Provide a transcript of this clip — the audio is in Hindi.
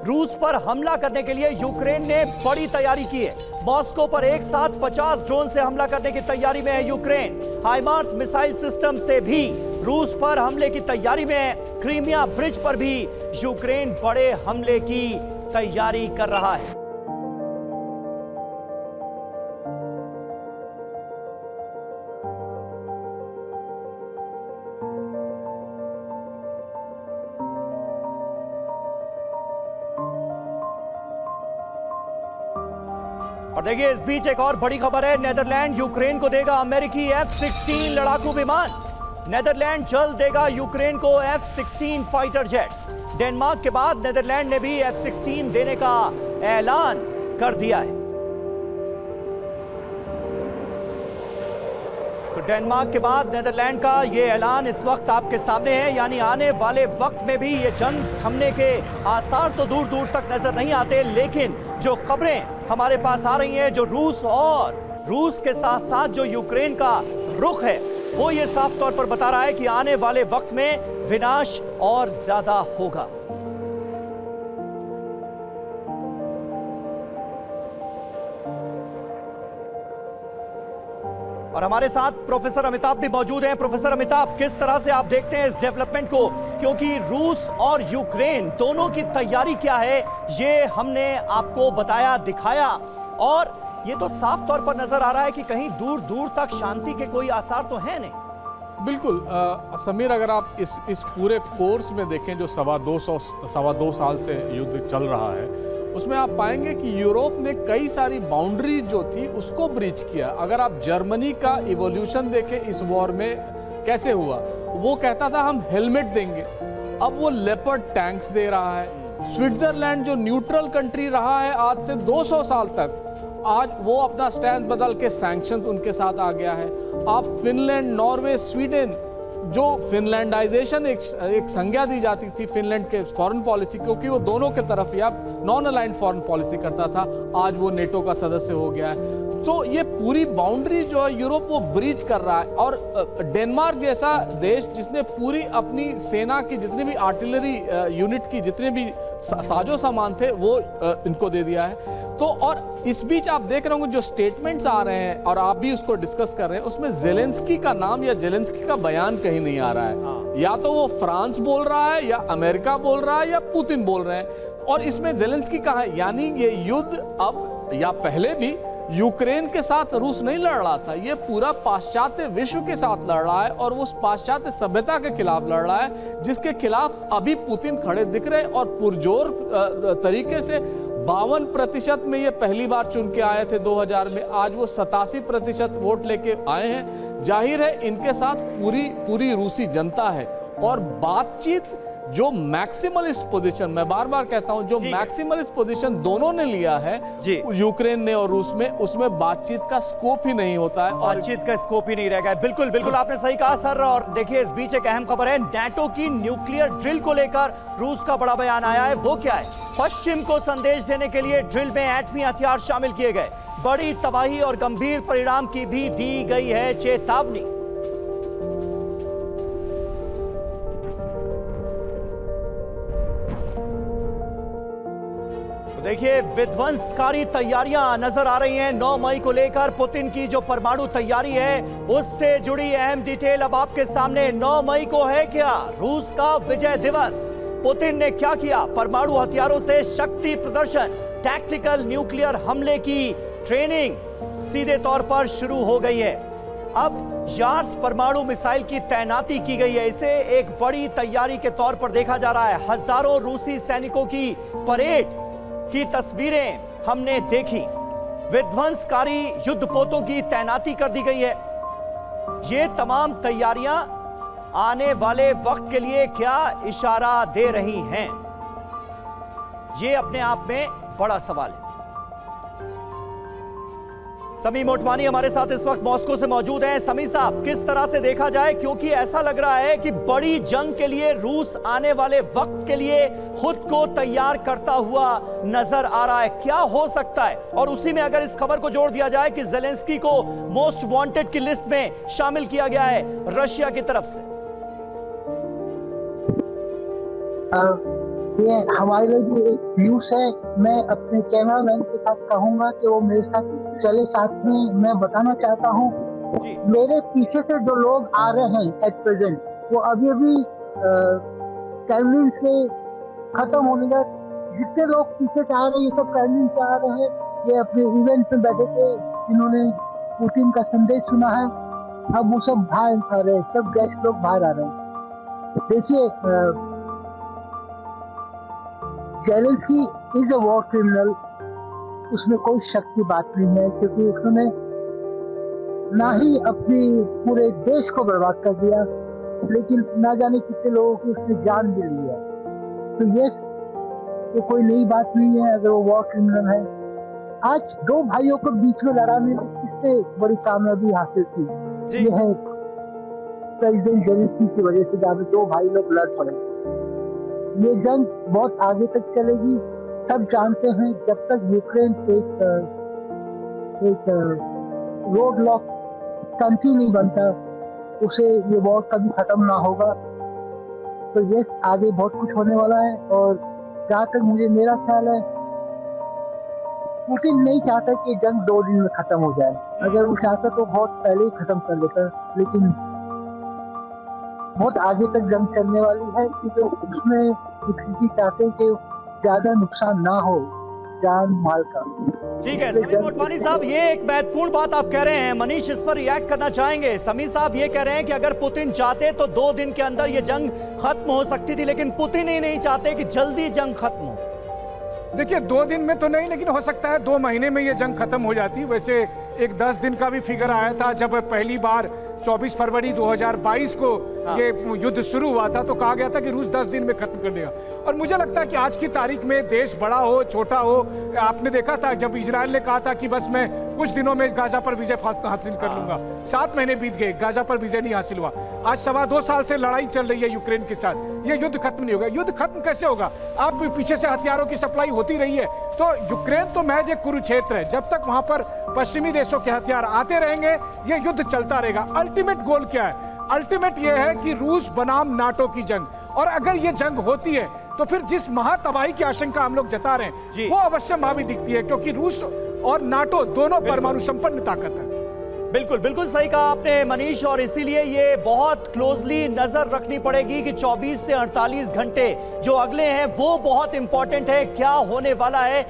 रूस पर हमला करने के लिए यूक्रेन ने बड़ी तैयारी की है। मॉस्को पर एक साथ 50 ड्रोन से हमला करने की तैयारी में है यूक्रेन। हाइमार्स मिसाइल सिस्टम से भी रूस पर हमले की तैयारी में है। क्रीमिया ब्रिज पर भी यूक्रेन बड़े हमले की तैयारी कर रहा है। और देखिए, इस बीच एक और बड़ी खबर है। नेदरलैंड यूक्रेन को देगा अमेरिकी F-16 लड़ाकू विमान। नेदरलैंड जल्द देगा यूक्रेन को F-16 फाइटर जेट्स। डेनमार्क के बाद नेदरलैंड ने भी F-16 देने का ऐलान कर दिया है। तो डेनमार्क के बाद नेदरलैंड का यह ऐलान इस वक्त आपके सामने है। यानी आने वाले वक्त में भी ये जंग थमने के आसार तो दूर दूर तक नजर नहीं आते, लेकिन जो खबरें हमारे पास आ रही हैं, जो रूस के साथ साथ जो यूक्रेन का रुख है, वो ये साफ तौर पर बता रहा है कि आने वाले वक्त में विनाश और ज्यादा होगा। और हमारे साथ प्रोफेसर अमिताभ भी मौजूद हैं। प्रोफेसर अमिताभ, किस तरह से आप देखते हैं इस डेवलपमेंट को, क्योंकि रूस और यूक्रेन दोनों की तैयारी क्या है ये हमने आपको बताया, दिखाया, और ये तो साफ तौर पर नजर आ रहा है कि कहीं दूर दूर तक शांति के कोई आसार तो है नहीं। बिल्कुल समीर, अगर आप इस पूरे कोर्स में देखें जो सवा दो साल से युद्ध चल रहा है, उसमें आप पाएंगे कि यूरोप ने कई सारी बाउंड्री जो थी उसको ब्रीच किया। अगर आप जर्मनी का इवोल्यूशन देखें इस वॉर में कैसे हुआ, वो कहता था हम हेलमेट देंगे, अब वो लेपर्ड टैंक्स दे रहा है। स्विट्जरलैंड जो न्यूट्रल कंट्री रहा है आज से 200 साल तक, आज वो अपना स्टैंड बदल के सैंक्शंस उनके साथ आ गया है। आप फिनलैंड, नॉर्वे, स्वीडन, जो फिनलैंडाइजेशन एक संज्ञा दी जाती थी फिनलैंड के फॉरेन पॉलिसी, क्योंकि वो दोनों के तरफ या नॉन अलाइंड फॉरेन पॉलिसी करता था, आज वो नेटो का सदस्य हो गया है। तो ये पूरी बाउंड्री जो है यूरोप वो ब्रीच कर रहा है। और डेनमार्क जैसा देश जिसने पूरी अपनी सेना की जितनी भी आर्टिलरी यूनिट की जितने भी साजो सामान थे वो इनको दे दिया है। तो और इस बीच आप देख रहे होंगे जो स्टेटमेंट्स आ रहे हैं और आप भी उसको डिस्कस कर रहे हैं, उसमें जेलेंस्की का नाम या जेलेंस्की का बयान कहीं नहीं आ रहा है। या तो वो फ्रांस बोल रहा है, या अमेरिका बोल रहा है, या पुतिन बोल रहे हैं। और इसमें जेलेंस्की कहाँ है? यानी ये युद्ध अब या पहले भी यूक्रेन के साथ रूस नहीं लड़ रहा था, ये पूरा पाश्चात्य विश्व के साथ लड़ रहा है और वो उस पाश्चात्य सभ्यता के खिलाफ लड़ रहा है जिसके खिलाफ अभी पुतिन खड़े दिख रहे। और पुरजोर तरीके से 52% में ये पहली बार चुन के आए थे 2000 में, आज वो 87% वोट लेके आए हैं। जाहिर है इनके साथ पूरी रूसी जनता है। और बातचीत जो मैक्सिमलिस्ट पोजीशन, मैं बार बार कहता हूं, जो मैक्सिमलिस्ट पोजीशन दोनों ने लिया है यूक्रेन ने और रूस में, उसमें बातचीत का स्कोप ही नहीं होता है और बातचीत का स्कोप ही नहीं रह गया। बिल्कुल बिल्कुल आपने सही कहा सर। और देखिए, इस बीच एक अहम खबर है, नाटो की न्यूक्लियर ड्रिल को लेकर रूस का बड़ा बयान आया है। वो क्या है? पश्चिम को संदेश देने के लिए ड्रिल में एटमी हथियार शामिल किए गए, बड़ी तबाही और गंभीर परिणाम की भी दी गई है चेतावनी। देखिए, विध्वंसकारी तैयारियां नजर आ रही हैं 9 मई को लेकर। पुतिन की जो परमाणु तैयारी है उससे जुड़ी अहम डिटेल अब आपके सामने। 9 मई को है क्या रूस का विजय दिवस? पुतिन ने क्या किया? परमाणु हथियारों से शक्ति प्रदर्शन, टैक्टिकल न्यूक्लियर हमले की ट्रेनिंग सीधे तौर पर शुरू हो गई है। अब यार्स परमाणु मिसाइल की तैनाती की गई है। इसे एक बड़ी तैयारी के तौर पर देखा जा रहा है। हजारों रूसी सैनिकों की परेड की तस्वीरें हमने देखी। विध्वंसकारी युद्धपोतों की तैनाती कर दी गई है। ये तमाम तैयारियां आने वाले वक्त के लिए क्या इशारा दे रही हैं, ये अपने आप में बड़ा सवाल है। समी मोटवानी हमारे साथ इस वक्त मॉस्को से मौजूद हैं। समी साहब, किस तरह से देखा जाए, क्योंकि ऐसा लग रहा है कि बड़ी जंग के लिए रूस आने वाले वक्त के लिए खुद को तैयार करता हुआ नजर आ रहा है, क्या हो सकता है? और उसी में अगर इस खबर को जोड़ दिया जाए कि जेलेंस्की को मोस्ट वांटेड की लिस्ट में शामिल किया गया है रशिया की तरफ से। ये हमारे लिए भी एक न्यूज है। मैं अपने कैमरामैन के साथ कहूंगा कि वो मेरे साथ चले साथ में। मैं बताना चाहता हूँ, जी मेरे पीछे से जो लोग आ रहे हैं एट प्रेजेंट, वो अभी अभी कैमरिन से खत्म होने का, जितने लोग पीछे से आ रहे हैं ये सब कैमरिन से आ रहे हैं। ये अपने इवेंट में बैठे थे, जिन्होंने पुतिन का संदेश सुना है, अब वो सब बाहर आ रहे हैं, सब गेस्ट लोग बाहर आ रहे हैं। देखिए, Zelensky is a war criminal, उसमें कोई शक की बात नहीं है, क्योंकि उसने ना ही अपनी पूरे देश को बर्बाद कर दिया, लेकिन ना जाने कितने लोगों की उसने जान भी ली है। तो ये कोई नई बात नहीं है अगर वो वॉर क्रिमिनल है। आज दो भाइयों को बीच में लड़ाने में किससे बड़ी कामयाबी हासिल की, ये है प्रेसिडेंट जेलेंस्की की वजह से, जहाँ पे दो भाई लोग लड़ पड़े। ये जंग बहुत आगे तक चलेगी। सब जानते हैं जब तक यूक्रेन एक रोड लॉक कंट्री नहीं बनता, उसे ये वॉर कभी खत्म ना होगा। तो ये आगे बहुत कुछ होने वाला है। और जहाँ तक मेरा ख्याल है, पुतिन नहीं चाहता कि जंग 2 दिन में खत्म हो जाए। अगर वो चाहता तो बहुत पहले ही खत्म कर देता, लेकिन बहुत आगे तक जंग चलने वाली है, क्योंकि उसमें किसी चाहते कि ज्यादा नुकसान ना हो जान माल का। ठीक है समीर मोटवानी साहब, ये एक महत्वपूर्ण बात आप कह रहे हैं। मनीष इस पर रिएक्ट करना चाहेंगे। समीर साहब ये कह रहे हैं कि अगर पुतिन चाहते तो 2 दिन के अंदर ये जंग खत्म हो सकती थी, लेकिन पुतिन ही नहीं चाहते कि जल्दी जंग खत्म हो। देखिए 2 दिन में तो नहीं, लेकिन हो सकता है 2 महीने में ये जंग खत्म हो जाती। वैसे एक 10 दिन का भी फिगर आया था जब पहली बार 24 फरवरी 2022 को ये युद्ध शुरू हुआ था, तो कहा गया था कि रूस 10 दिन में खत्म कर देगा। और मुझे लगता है कि आज की तारीख में देश बड़ा हो छोटा हो, आपने देखा था जब इजराइल ने कहा था कि बस मैं कुछ दिनों में गाजा पर विजय हासिल कर लूंगा, 7 महीने बीत गए, गाजा पर विजय नहीं हासिल हुआ। आज 2.25 साल से लड़ाई चल रही है यूक्रेन के साथ, ये युद्ध खत्म नहीं होगा। युद्ध खत्म कैसे होगा? आप पीछे से हथियारों की सप्लाई होती रही है, तो यूक्रेन तो महज एक कुरुक्षेत्र है। जब तक वहां पर पश्चिमी देशों के हथियार आते रहेंगे, ये युद्ध चलता रहेगा। अल्टीमेट गोल क्या है? अल्टीमेट ये है कि रूस बनाम नाटो की जंग, और अगर ये जंग होती है तो फिर जिस महातबाही की आशंका हम लोग जता रहे हैं वो अवश्य भावी दिखती है, क्योंकि रूस और नाटो दोनों परमाणु संपन्न ताकत है। बिल्कुल बिल्कुल सही कहा आपने मनीष, और इसीलिए ये बहुत क्लोजली नजर रखनी पड़ेगी कि 24 से 48 घंटे जो अगले हैं वो बहुत इंपॉर्टेंट है, क्या होने वाला है।